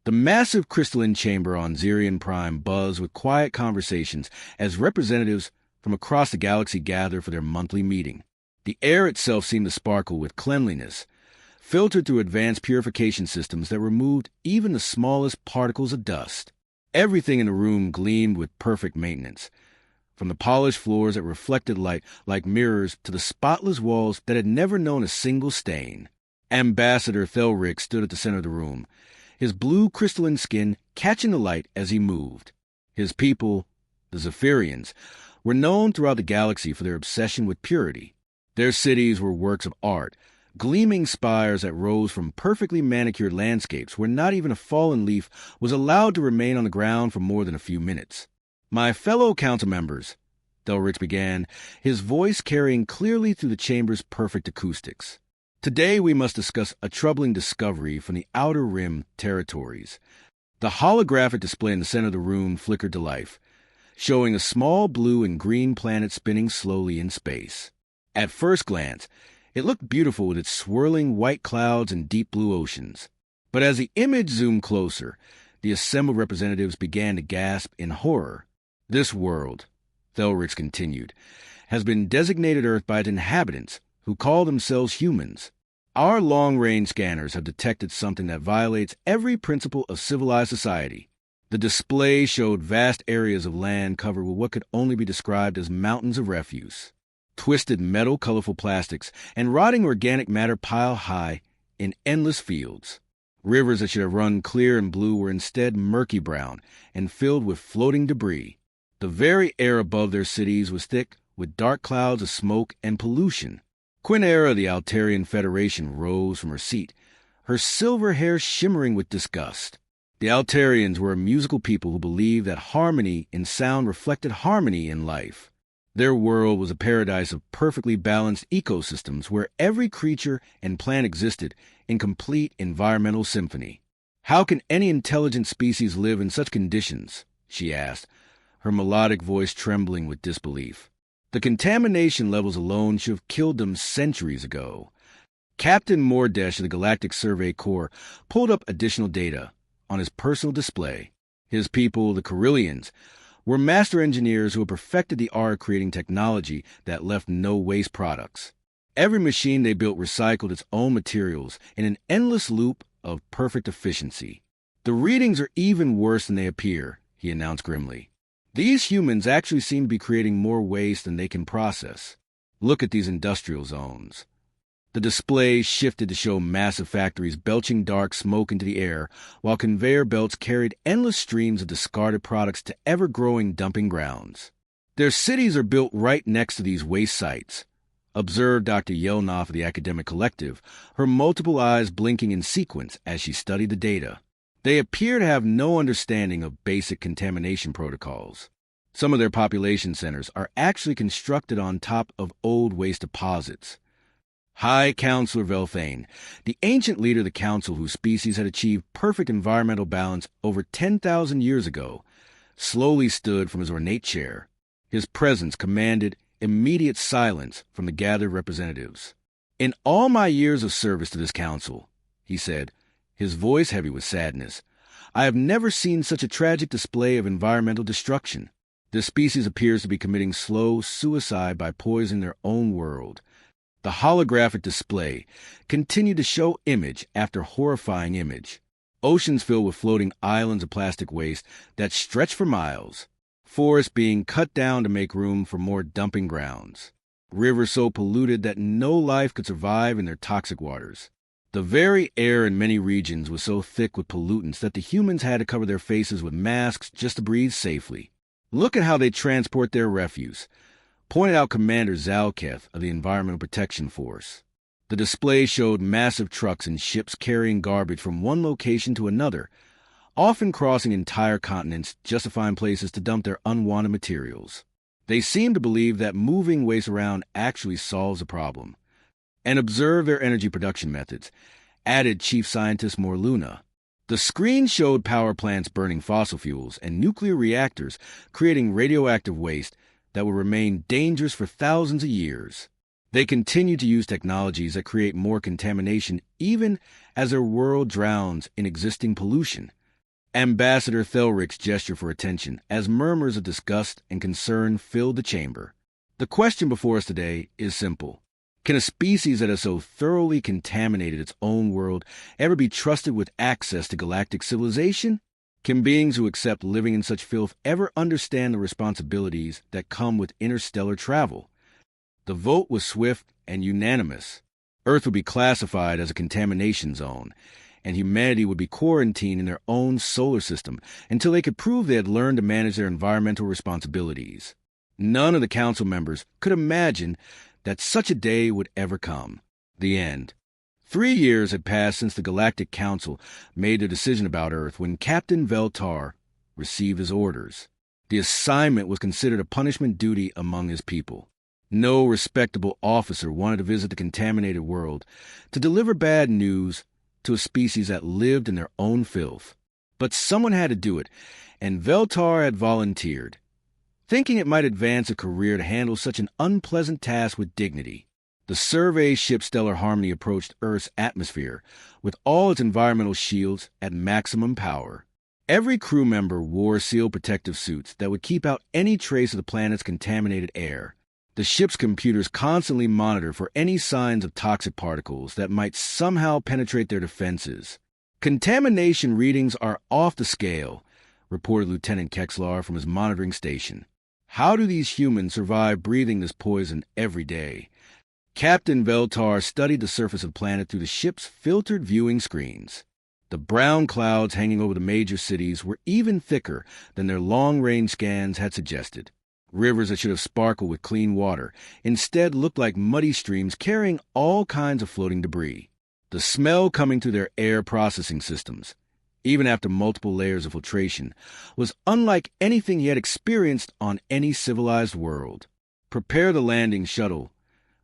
The massive crystalline chamber on Xerion Prime buzzed with quiet conversations as representatives from across the galaxy gathered for their monthly meeting. The air itself seemed to sparkle with cleanliness, filtered through advanced purification systems that removed even the smallest particles of dust. Everything in the room gleamed with perfect maintenance, from the polished floors that reflected light like mirrors to the spotless walls that had never known a single stain. Ambassador Thelric stood at the center of the room, his blue crystalline skin catching the light as he moved. His people, the Zephyrians, were known throughout the galaxy for their obsession with purity. Their cities were works of art, gleaming spires that rose from perfectly manicured landscapes where not even a fallen leaf was allowed to remain on the ground for more than a few minutes. "My fellow council members," Thelric began, his voice carrying clearly through the chamber's perfect acoustics. "Today we must discuss a troubling discovery from the Outer Rim territories." The holographic display in the center of the room flickered to life, showing a small blue and green planet spinning slowly in space. At first glance, it looked beautiful with its swirling white clouds and deep blue oceans. But as the image zoomed closer, the assembled representatives began to gasp in horror. "This world," Thelric continued, "has been designated Earth by its inhabitants, who call themselves humans. Our long-range scanners have detected something that violates every principle of civilized society." The display showed vast areas of land covered with what could only be described as mountains of refuse. Twisted metal, colorful plastics, and rotting organic matter piled high in endless fields. Rivers that should have run clear and blue were instead murky brown and filled with floating debris. The very air above their cities was thick with dark clouds of smoke and pollution. Quinera of the Altarian Federation rose from her seat, her silver hair shimmering with disgust. The Altarians were a musical people who believed that harmony in sound reflected harmony in life. Their world was a paradise of perfectly balanced ecosystems where every creature and plant existed in complete environmental symphony. "How can any intelligent species live in such conditions?" she asked, her melodic voice trembling with disbelief. "The contamination levels alone should have killed them centuries ago." Captain Mordesh of the Galactic Survey Corps pulled up additional data on his personal display. His people, the Carillians, were master engineers who had perfected the art of creating technology that left no waste products. Every machine they built recycled its own materials in an endless loop of perfect efficiency. "The readings are even worse than they appear," he announced grimly. "These humans actually seem to be creating more waste than they can process. Look at these industrial zones." The display shifted to show massive factories belching dark smoke into the air, while conveyor belts carried endless streams of discarded products to ever-growing dumping grounds. "Their cities are built right next to these waste sites," observed Dr. Yelnoff of the Academic Collective, her multiple eyes blinking in sequence as she studied the data. "They appear to have no understanding of basic contamination protocols. Some of their population centers are actually constructed on top of old waste deposits." High Counselor Velthane, the ancient leader of the Council whose species had achieved perfect environmental balance over 10,000 years ago, slowly stood from his ornate chair. His presence commanded immediate silence from the gathered representatives. "In all my years of service to this Council," he said, his voice heavy with sadness, "I have never seen such a tragic display of environmental destruction. This species appears to be committing slow suicide by poisoning their own world." The holographic display continued to show image after horrifying image. Oceans filled with floating islands of plastic waste that stretched for miles. Forests being cut down to make room for more dumping grounds. Rivers so polluted that no life could survive in their toxic waters. The very air in many regions was so thick with pollutants that the humans had to cover their faces with masks just to breathe safely. "Look at how they transport their refuse," pointed out Commander Zalketh of the Environmental Protection Force. The display showed massive trucks and ships carrying garbage from one location to another, often crossing entire continents just to find places to dump their unwanted materials. They seemed to believe that moving waste around actually solves the problem. "And observe their energy production methods," added Chief Scientist Morluna. The screen showed power plants burning fossil fuels and nuclear reactors creating radioactive waste that will remain dangerous for thousands of years. They continue to use technologies that create more contamination even as their world drowns in existing pollution. Ambassador Thelric's gestured for attention as murmurs of disgust and concern filled the chamber. The question before us today is simple. Can a species that has so thoroughly contaminated its own world ever be trusted with access to galactic civilization? Can beings who accept living in such filth ever understand the responsibilities that come with interstellar travel? The vote was swift and unanimous. Earth would be classified as a contamination zone, and humanity would be quarantined in their own solar system until they could prove they had learned to manage their environmental responsibilities. None of the council members could imagine that such a day would ever come. The end. 3 years had passed since the Galactic Council made their decision about Earth when Captain Veltar received his orders. The assignment was considered a punishment duty among his people. No respectable officer wanted to visit the contaminated world to deliver bad news to a species that lived in their own filth. But someone had to do it, and Veltar had volunteered, thinking it might advance a career to handle such an unpleasant task with dignity. The survey ship Stellar Harmony approached Earth's atmosphere with all its environmental shields at maximum power. Every crew member wore sealed protective suits that would keep out any trace of the planet's contaminated air. The ship's computers constantly monitor for any signs of toxic particles that might somehow penetrate their defenses. Contamination readings are off the scale, reported Lieutenant Kexlar from his monitoring station. How do these humans survive breathing this poison every day? Captain Veltar studied the surface of the planet through the ship's filtered viewing screens. The brown clouds hanging over the major cities were even thicker than their long-range scans had suggested. Rivers that should have sparkled with clean water instead looked like muddy streams carrying all kinds of floating debris. The smell coming through their air processing systems, even after multiple layers of filtration, was unlike anything he had experienced on any civilized world. Prepare the landing shuttle,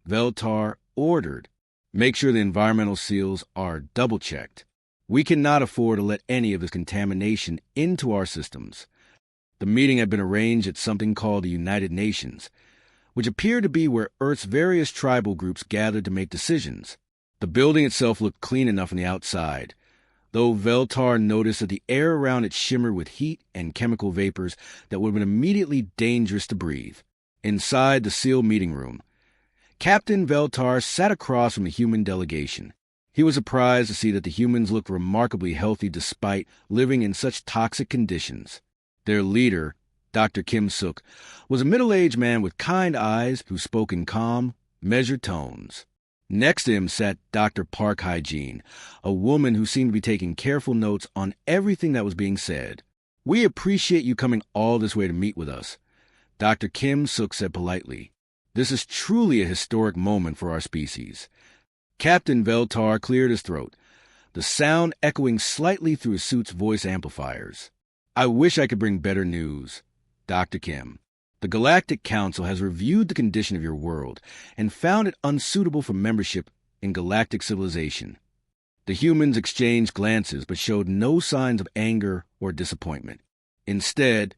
Veltar ordered. Make sure the environmental seals are double-checked. We cannot afford to let any of this contamination into our systems. The meeting had been arranged at something called the United Nations, which appeared to be where Earth's various tribal groups gathered to make decisions. The building itself looked clean enough on the outside, though Veltar noticed that the air around it shimmered with heat and chemical vapors that would have been immediately dangerous to breathe. Inside the sealed meeting room, Captain Veltar sat across from the human delegation. He was surprised to see that the humans looked remarkably healthy despite living in such toxic conditions. Their leader, Dr. Kim Suk, was a middle-aged man with kind eyes who spoke in calm, measured tones. Next to him sat Dr. Park Hygiene, a woman who seemed to be taking careful notes on everything that was being said. "We appreciate you coming all this way to meet with us," Dr. Kim Suk said politely. "This is truly a historic moment for our species." Captain Veltar cleared his throat, the sound echoing slightly through his suit's voice amplifiers. "I wish I could bring better news, Dr. Kim. The Galactic Council has reviewed the condition of your world and found it unsuitable for membership in galactic civilization." The humans exchanged glances but showed no signs of anger or disappointment. Instead,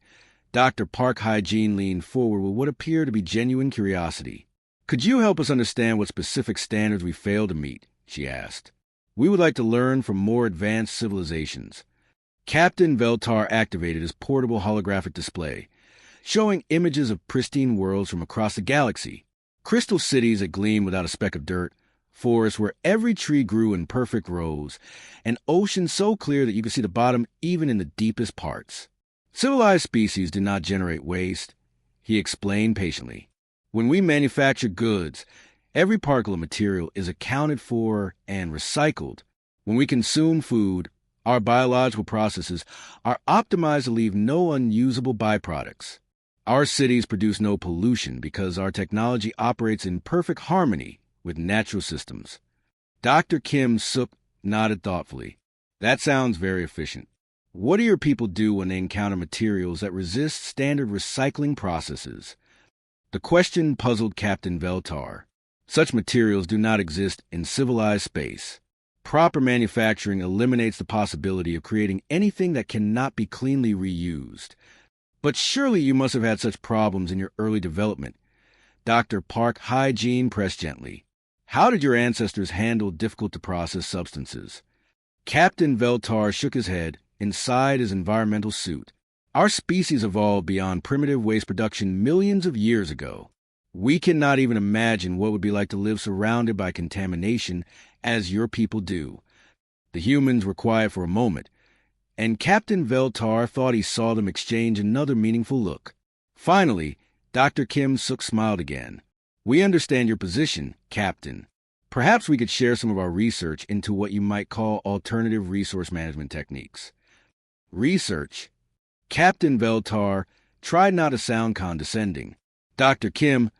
Dr. Park Hygiene leaned forward with what appeared to be genuine curiosity. "Could you help us understand what specific standards we failed to meet?" she asked. "We would like to learn from more advanced civilizations." Captain Veltar activated his portable holographic display, showing images of pristine worlds from across the galaxy. Crystal cities that gleamed without a speck of dirt, forests where every tree grew in perfect rows, and oceans so clear that you could see the bottom even in the deepest parts. "Civilized species do not generate waste," he explained patiently. "When we manufacture goods, every particle of material is accounted for and recycled. When we consume food, our biological processes are optimized to leave no unusable byproducts. Our cities produce no pollution because our technology operates in perfect harmony with natural systems." Dr. Kim Suk nodded thoughtfully. "That sounds very efficient. What do your people do when they encounter materials that resist standard recycling processes?" The question puzzled Captain Veltar. Such materials do not exist in civilized space. Proper manufacturing eliminates the possibility of creating anything that cannot be cleanly reused. "But surely you must have had such problems in your early development," Dr. Park Hygiene pressed gently. "How did your ancestors handle difficult-to-process substances?" Captain Veltar shook his head inside his environmental suit. Our species evolved beyond primitive waste production millions of years ago. We cannot even imagine what it would be like to live surrounded by contamination as your people do. The humans were quiet for a moment, and Captain Veltar thought he saw them exchange another meaningful look. Finally, Dr. Kim Suk smiled again. We understand your position, Captain. Perhaps we could share some of our research into what you might call alternative resource management techniques. Research? Captain Veltar tried not to sound condescending. Dr. Kim,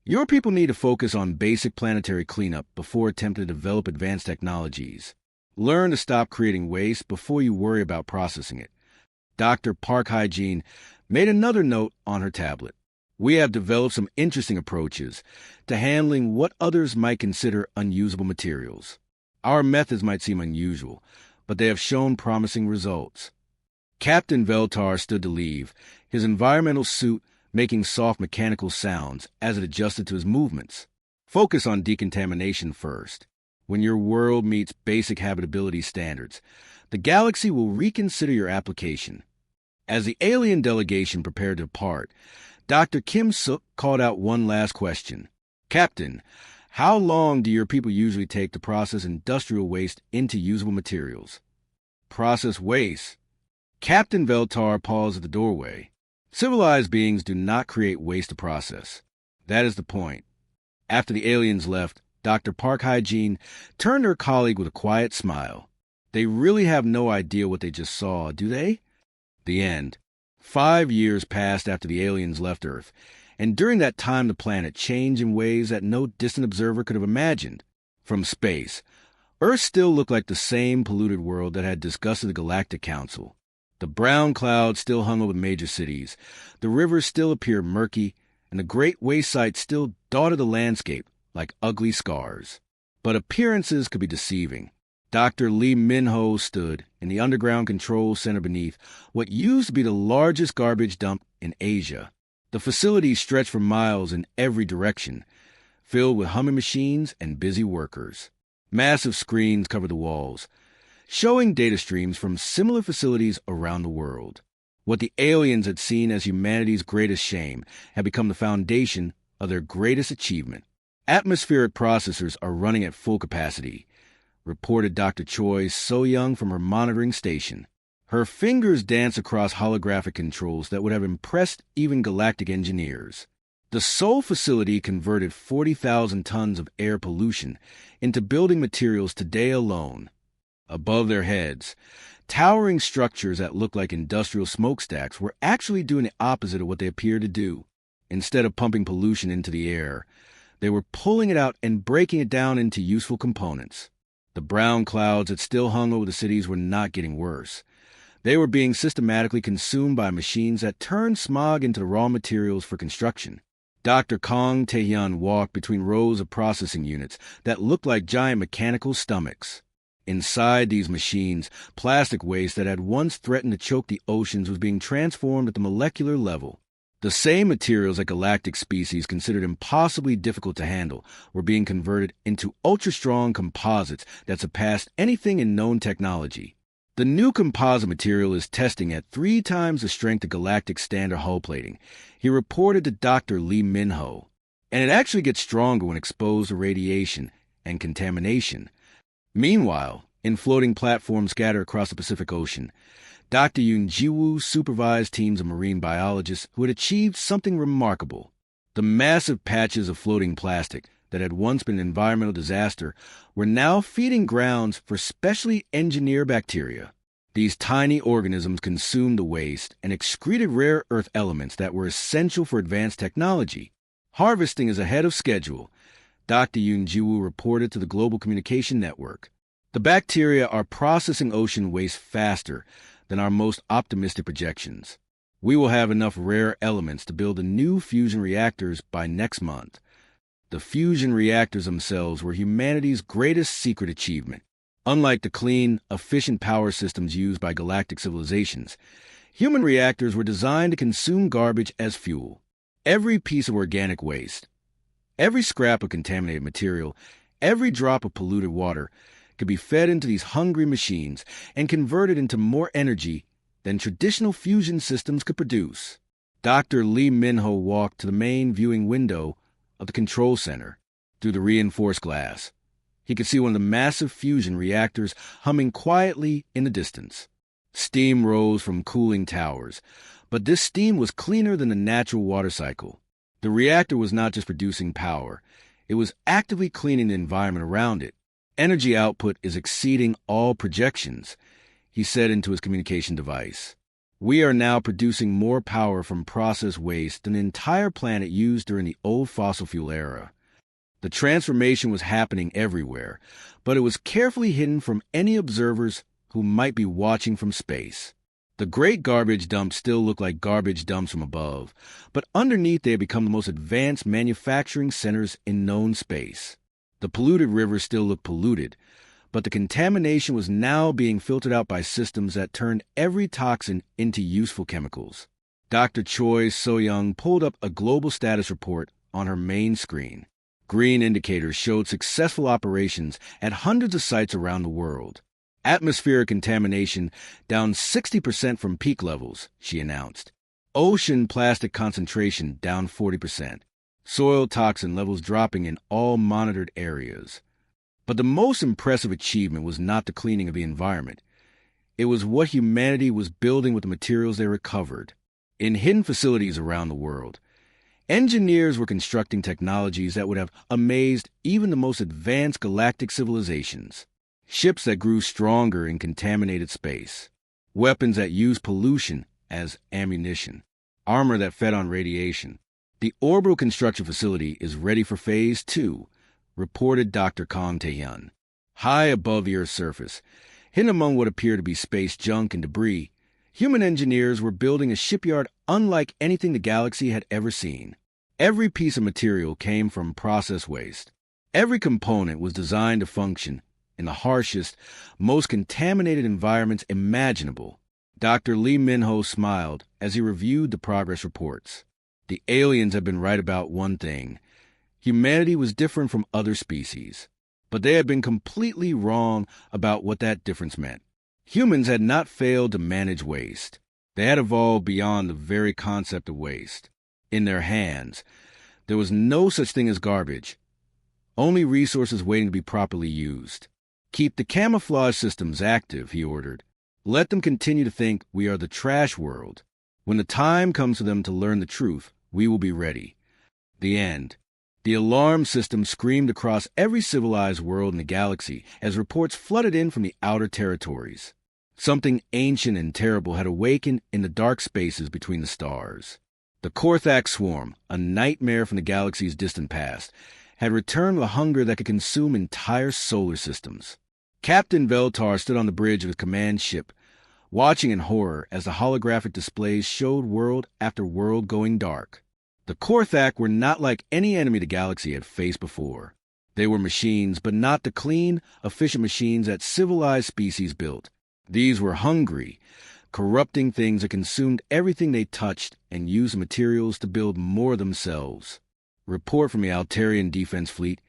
your people need to focus on basic planetary cleanup before attempting to develop advanced technologies. Learn to stop creating waste before you worry about processing it. Dr. Park Hygiene made another note on her tablet. We have developed some interesting approaches to handling what others might consider unusable materials. Our methods might seem unusual, but they have shown promising results. Captain Veltar stood to leave, his environmental suit making soft mechanical sounds as it adjusted to his movements. Focus on decontamination first. When your world meets basic habitability standards, the galaxy will reconsider your application. As the alien delegation prepared to depart, Dr. Kim Suk called out one last question. Captain, how long do your people usually take to process industrial waste into usable materials? Process waste? Captain Veltar paused at the doorway. Civilized beings do not create waste to process. That is the point. After the aliens left, Dr. Park Hygiene turned to her colleague with a quiet smile. They really have no idea what they just saw, do they? The end. 5 years passed after the aliens left Earth, and during that time the planet changed in ways that no distant observer could have imagined. From space, Earth still looked like the same polluted world that had disgusted the Galactic Council. The brown clouds still hung over major cities, the rivers still appeared murky, and the great waste sites still dotted the landscape like ugly scars. But appearances could be deceiving. Dr. Lee Min-ho stood in the underground control center beneath what used to be the largest garbage dump in Asia. The facility stretched for miles in every direction, filled with humming machines and busy workers. Massive screens covered the walls, showing data streams from similar facilities around the world. What the aliens had seen as humanity's greatest shame had become the foundation of their greatest achievement. Atmospheric processors are running at full capacity, reported Dr. Choi So-young from her monitoring station. Her fingers danced across holographic controls that would have impressed even galactic engineers. The Seoul facility converted 40,000 tons of air pollution into building materials today alone. Above their heads, towering structures that looked like industrial smokestacks were actually doing the opposite of what they appeared to do. Instead of pumping pollution into the air, they were pulling it out and breaking it down into useful components. The brown clouds that still hung over the cities were not getting worse. They were being systematically consumed by machines that turned smog into the raw materials for construction. Dr. Kong Tae-hyun walked between rows of processing units that looked like giant mechanical stomachs. Inside these machines, plastic waste that had once threatened to choke the oceans was being transformed at the molecular level. The same materials that galactic species considered impossibly difficult to handle were being converted into ultra-strong composites that surpassed anything in known technology. The new composite material is testing at 3 times the strength of galactic standard hull plating, he reported to Dr. Lee Min-ho. And it actually gets stronger when exposed to radiation and contamination. Meanwhile, in floating platforms scattered across the Pacific Ocean, Dr. Yoon Ji-woo supervised teams of marine biologists who had achieved something remarkable. The massive patches of floating plastic that had once been an environmental disaster were now feeding grounds for specially engineered bacteria. These tiny organisms consumed the waste and excreted rare earth elements that were essential for advanced technology. Harvesting is ahead of schedule, Dr. Yoon Ji-woo reported to the Global Communication Network. The bacteria are processing ocean waste faster than our most optimistic projections. We will have enough rare elements to build the new fusion reactors by next month. The fusion reactors themselves were humanity's greatest secret achievement. Unlike the clean, efficient power systems used by galactic civilizations, human reactors were designed to consume garbage as fuel. Every piece of organic waste, every scrap of contaminated material, every drop of polluted water could be fed into these hungry machines and converted into more energy than traditional fusion systems could produce. Dr. Lee Minho walked to the main viewing window of the control center. Through the reinforced glass, he could see one of the massive fusion reactors humming quietly in the distance. Steam rose from cooling towers, but this steam was cleaner than the natural water cycle. The reactor was not just producing power, it was actively cleaning the environment around it. Energy output is exceeding all projections, he said into his communication device. We are now producing more power from process waste than the entire planet used during the old fossil fuel era. The transformation was happening everywhere, but it was carefully hidden from any observers who might be watching from space. The great garbage dumps still looked like garbage dumps from above, but underneath they had become the most advanced manufacturing centers in known space. The polluted rivers still looked polluted, but the contamination was now being filtered out by systems that turned every toxin into useful chemicals. Dr. Choi So-young pulled up a global status report on her main screen. Green indicators showed successful operations at hundreds of sites around the world. Atmospheric contamination down 60% from peak levels, she announced. Ocean plastic concentration down 40%. Soil toxin levels dropping in all monitored areas. But the most impressive achievement was not the cleaning of the environment. It was what humanity was building with the materials they recovered. In hidden facilities around the world, engineers were constructing technologies that would have amazed even the most advanced galactic civilizations. Ships that grew stronger in contaminated space. Weapons that used pollution as ammunition. Armor that fed on radiation. The orbital construction facility is ready for Phase 2, reported Dr. Kang Tae-hyun. High above the Earth's surface, hidden among what appeared to be space junk and debris, human engineers were building a shipyard unlike anything the galaxy had ever seen. Every piece of material came from process waste. Every component was designed to function in the harshest, most contaminated environments imaginable. Dr. Lee Minho smiled as he reviewed the progress reports. The aliens had been right about one thing. Humanity was different from other species, but they had been completely wrong about what that difference meant. Humans had not failed to manage waste. They had evolved beyond the very concept of waste. In their hands, there was no such thing as garbage, only resources waiting to be properly used. Keep the camouflage systems active, he ordered. Let them continue to think we are the trash world. When the time comes for them to learn the truth, we will be ready. The end. The alarm system screamed across every civilized world in the galaxy as reports flooded in from the outer territories. Something ancient and terrible had awakened in the dark spaces between the stars. The Korthak swarm, a nightmare from the galaxy's distant past, had returned with a hunger that could consume entire solar systems. Captain Veltar stood on the bridge of his command ship, watching in horror as the holographic displays showed world after world going dark. The Korthak were not like any enemy the galaxy had faced before. They were machines, but not the clean, efficient machines that civilized species built. These were hungry, corrupting things that consumed everything they touched and used the materials to build more themselves. Report from the Altarian Defense Fleet.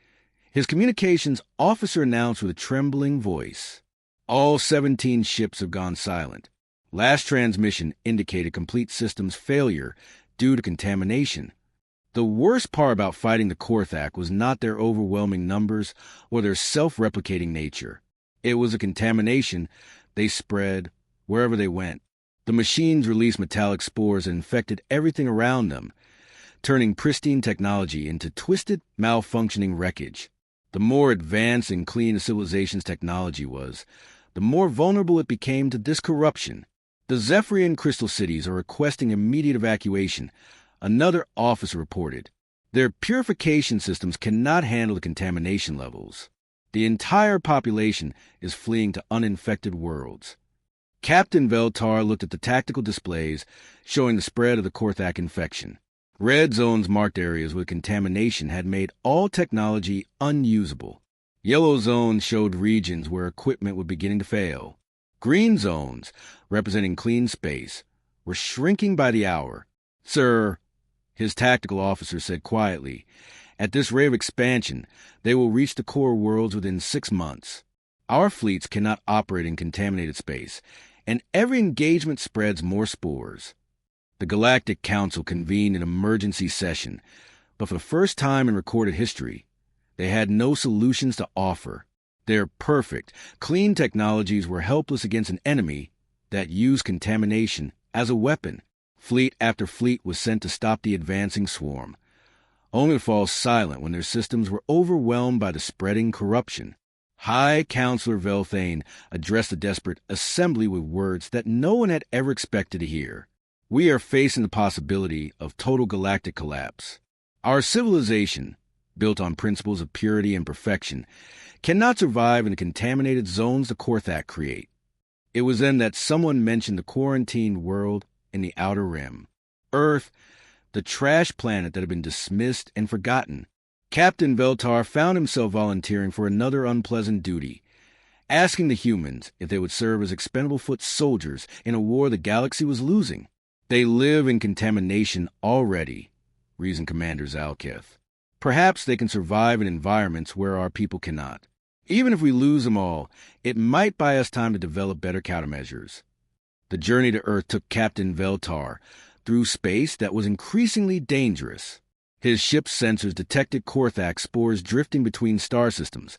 His communications officer announced with a trembling voice. All 17 ships have gone silent. Last transmission indicated complete systems failure due to contamination. The worst part about fighting the Korthak was not their overwhelming numbers or their self-replicating nature. It was a contamination they spread wherever they went. The machines released metallic spores that infected everything around them, turning pristine technology into twisted, malfunctioning wreckage. The more advanced and clean a civilization's technology was, the more vulnerable it became to this corruption. The Zephyrian crystal cities are requesting immediate evacuation, another officer reported. Their purification systems cannot handle the contamination levels. The entire population is fleeing to uninfected worlds. Captain Veltar looked at the tactical displays showing the spread of the Korthak infection. Red zones marked areas where contamination had made all technology unusable. Yellow zones showed regions where equipment was beginning to fail. Green zones, representing clean space, were shrinking by the hour. Sir, his tactical officer said quietly, at this rate of expansion, they will reach the core worlds within 6 months. Our fleets cannot operate in contaminated space, and every engagement spreads more spores. The Galactic Council convened an emergency session, but for the first time in recorded history, they had no solutions to offer. Their perfect, clean technologies were helpless against an enemy that used contamination as a weapon. Fleet after fleet was sent to stop the advancing swarm, only to fall silent when their systems were overwhelmed by the spreading corruption. High Counselor Velthane addressed the desperate assembly with words that no one had ever expected to hear. We are facing the possibility of total galactic collapse. Our civilization, built on principles of purity and perfection, cannot survive in the contaminated zones the Korthak create. It was then that someone mentioned the quarantined world in the Outer Rim. Earth, the trash planet that had been dismissed and forgotten. Captain Veltar found himself volunteering for another unpleasant duty, asking the humans if they would serve as expendable foot soldiers in a war the galaxy was losing. They live in contamination already, reasoned Commander Zalketh. Perhaps they can survive in environments where our people cannot. Even if we lose them all, it might buy us time to develop better countermeasures. The journey to Earth took Captain Veltar through space that was increasingly dangerous. His ship's sensors detected Korthak spores drifting between star systems,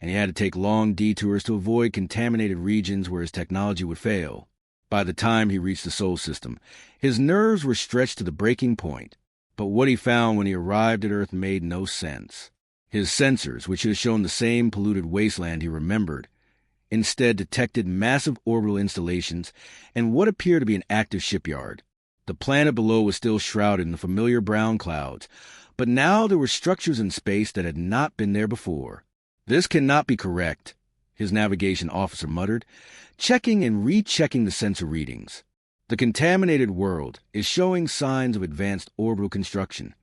and he had to take long detours to avoid contaminated regions where his technology would fail. By the time he reached the Sol system, his nerves were stretched to the breaking point, but what he found when he arrived at Earth made no sense. His sensors, which had shown the same polluted wasteland he remembered, instead detected massive orbital installations and what appeared to be an active shipyard. The planet below was still shrouded in the familiar brown clouds, but now there were structures in space that had not been there before. This cannot be correct, his navigation officer muttered, checking and rechecking the sensor readings. The contaminated world is showing signs of advanced orbital construction.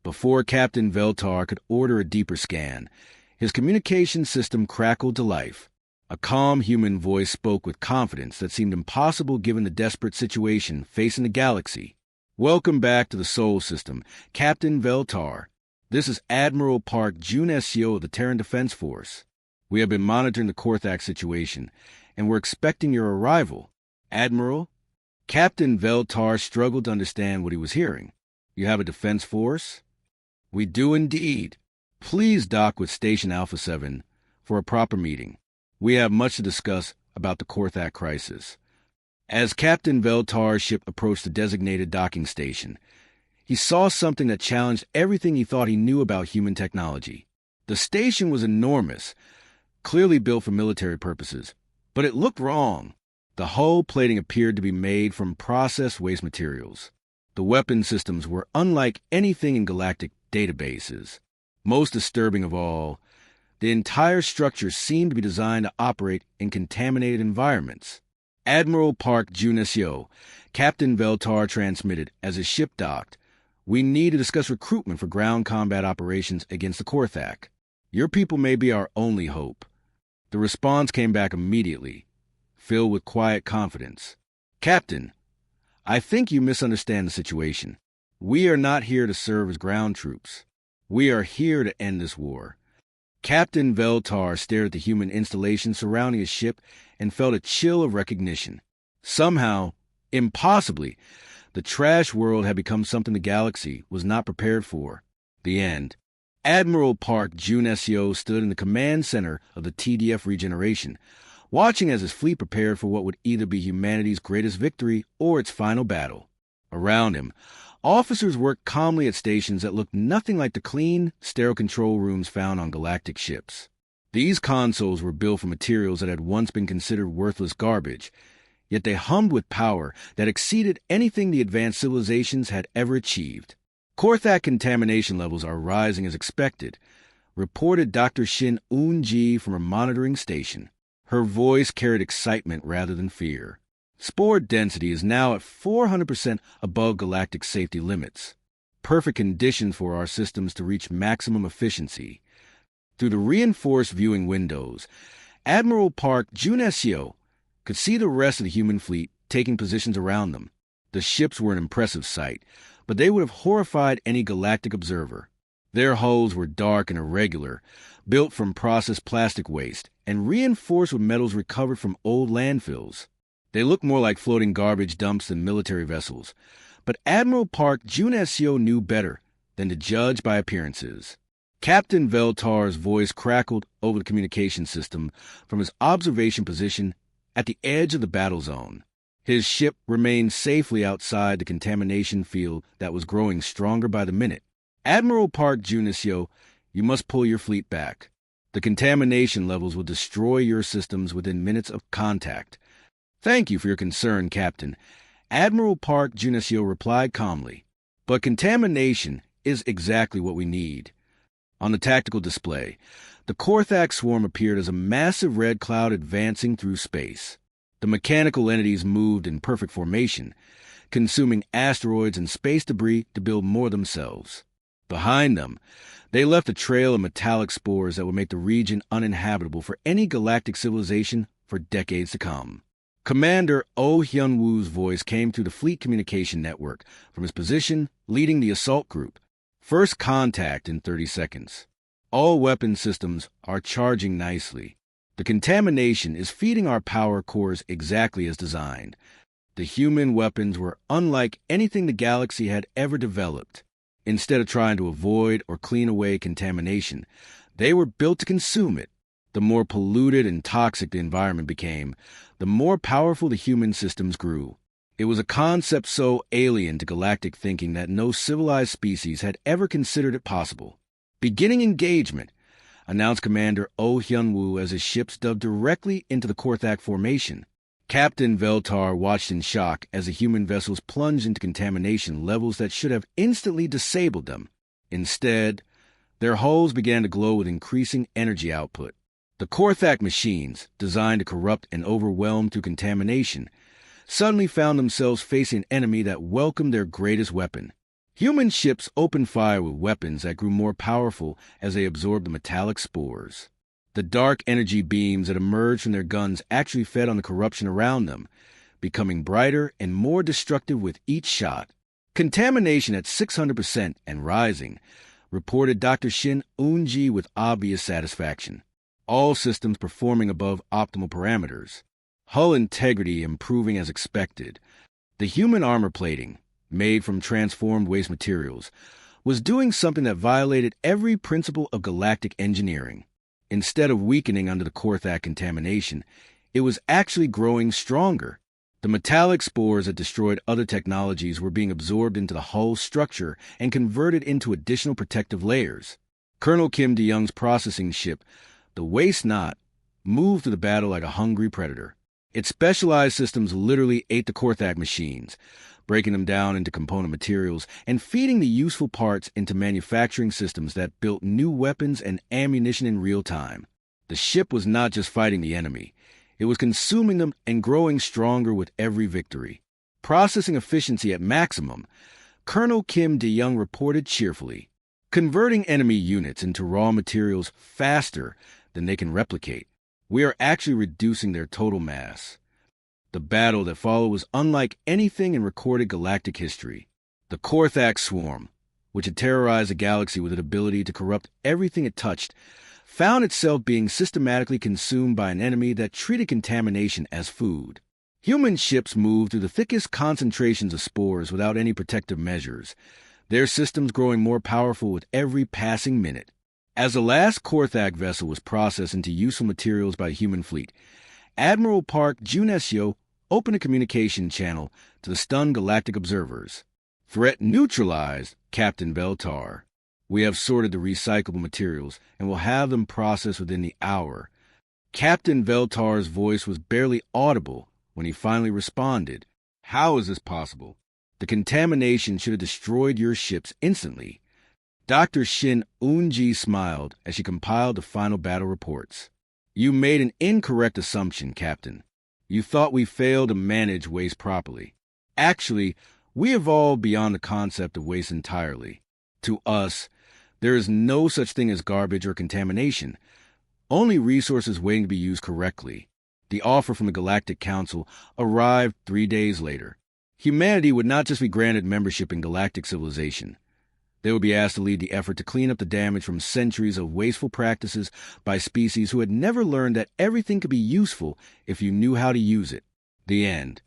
Before Captain Veltar could order a deeper scan, his communication system crackled to life. A calm human voice spoke with confidence that seemed impossible given the desperate situation facing the galaxy. Welcome back to the Sol system, Captain Veltar. This is Admiral Park Junesio of the Terran Defense Force. We have been monitoring the Korthak situation, and we're expecting your arrival. Admiral? Captain Veltar struggled to understand what he was hearing. You have a defense force? We do indeed. Please dock with Station Alpha 7 for a proper meeting. We have much to discuss about the Korthak crisis. As Captain Veltar's ship approached the designated docking station, he saw something that challenged everything he thought he knew about human technology. The station was enormous, clearly built for military purposes, but it looked wrong. The hull plating appeared to be made from processed waste materials. The weapon systems were unlike anything in galactic databases. Most disturbing of all, the entire structure seemed to be designed to operate in contaminated environments. Admiral Park Junesio, Captain Veltar transmitted as his ship docked, "We need to discuss recruitment for ground combat operations against the Korthak. Your people may be our only hope." The response came back immediately, filled with quiet confidence. "Captain, I think you misunderstand the situation. We are not here to serve as ground troops. We are here to end this war." Captain Veltar stared at the human installation surrounding his ship and felt a chill of recognition. Somehow, impossibly, the trash world had become something the galaxy was not prepared for. The end. Admiral Park Junesio stood in the command center of the TDF regeneration, watching as his fleet prepared for what would either be humanity's greatest victory or its final battle. Around him, officers worked calmly at stations that looked nothing like the clean, sterile control rooms found on galactic ships. These consoles were built from materials that had once been considered worthless garbage, yet they hummed with power that exceeded anything the advanced civilizations had ever achieved. Korthak contamination levels are rising as expected, reported Dr. Shin Un-ji from a monitoring station. Her voice carried excitement rather than fear. Spore density is now at 400% above galactic safety limits. Perfect conditions for our systems to reach maximum efficiency. Through the reinforced viewing windows, Admiral Park Junesio could see the rest of the human fleet taking positions around them. The ships were an impressive sight, but they would have horrified any galactic observer. Their hulls were dark and irregular, built from processed plastic waste, and reinforced with metals recovered from old landfills. They looked more like floating garbage dumps than military vessels, but Admiral Park Junesio knew better than to judge by appearances. Captain Veltar's voice crackled over the communication system from his observation position at the edge of the battle zone. His ship remained safely outside the contamination field that was growing stronger by the minute. Admiral Park Junesio, you must pull your fleet back. The contamination levels will destroy your systems within minutes of contact. Thank you for your concern, Captain. Admiral Park Junesio replied calmly. But contamination is exactly what we need. On the tactical display, the Korthak swarm appeared as a massive red cloud advancing through space. The mechanical entities moved in perfect formation, consuming asteroids and space debris to build more themselves. Behind them, they left a trail of metallic spores that would make the region uninhabitable for any galactic civilization for decades to come. Commander Oh Hyun-woo's voice came through the fleet communication network from his position leading the assault group. First contact in 30 seconds. All weapon systems are charging nicely. The contamination is feeding our power cores exactly as designed. The human weapons were unlike anything the galaxy had ever developed. Instead of trying to avoid or clean away contamination, they were built to consume it. The more polluted and toxic the environment became, the more powerful the human systems grew. It was a concept so alien to galactic thinking that no civilized species had ever considered it possible. Beginning engagement, announced Commander Oh Hyun-woo as his ships dove directly into the Korthak formation. Captain Veltar watched in shock as the human vessels plunged into contamination levels that should have instantly disabled them. Instead, their hulls began to glow with increasing energy output. The Korthak machines, designed to corrupt and overwhelm through contamination, suddenly found themselves facing an enemy that welcomed their greatest weapon. Human ships opened fire with weapons that grew more powerful as they absorbed the metallic spores. The dark energy beams that emerged from their guns actually fed on the corruption around them, becoming brighter and more destructive with each shot. Contamination at 600% and rising, reported Dr. Shin Eun-ji with obvious satisfaction. All systems performing above optimal parameters. Hull integrity improving as expected. The human armor plating, made from transformed waste materials, was doing something that violated every principle of galactic engineering. Instead of weakening under the Korthak contamination, it was actually growing stronger. The metallic spores that destroyed other technologies were being absorbed into the hull structure and converted into additional protective layers. Colonel Kim De-young's processing ship, the Waste Not, moved through the battle like a hungry predator. Its specialized systems literally ate the Korthak machines, breaking them down into component materials and feeding the useful parts into manufacturing systems that built new weapons and ammunition in real time. The ship was not just fighting the enemy. It was consuming them and growing stronger with every victory. Processing efficiency at maximum, Colonel Kim De-young reported cheerfully, converting enemy units into raw materials faster than they can replicate. We are actually reducing their total mass. The battle that followed was unlike anything in recorded galactic history. The Korthak swarm, which had terrorized the galaxy with its ability to corrupt everything it touched, found itself being systematically consumed by an enemy that treated contamination as food. Human ships moved through the thickest concentrations of spores without any protective measures, their systems growing more powerful with every passing minute. As the last Korthak vessel was processed into useful materials by the human fleet, Admiral Park Junesio opened a communication channel to the stunned galactic observers. Threat neutralized, Captain Veltar. We have sorted the recyclable materials and will have them processed within the hour. Captain Veltar's voice was barely audible when he finally responded. How is this possible? The contamination should have destroyed your ships instantly. Dr. Shin Eun-ji smiled as she compiled the final battle reports. You made an incorrect assumption, Captain. You thought we failed to manage waste properly. Actually, we evolved beyond the concept of waste entirely. To us, there is no such thing as garbage or contamination, only resources waiting to be used correctly. The offer from the Galactic Council arrived 3 days later. Humanity would not just be granted membership in galactic civilization. They would be asked to lead the effort to clean up the damage from centuries of wasteful practices by species who had never learned that everything could be useful if you knew how to use it. The end.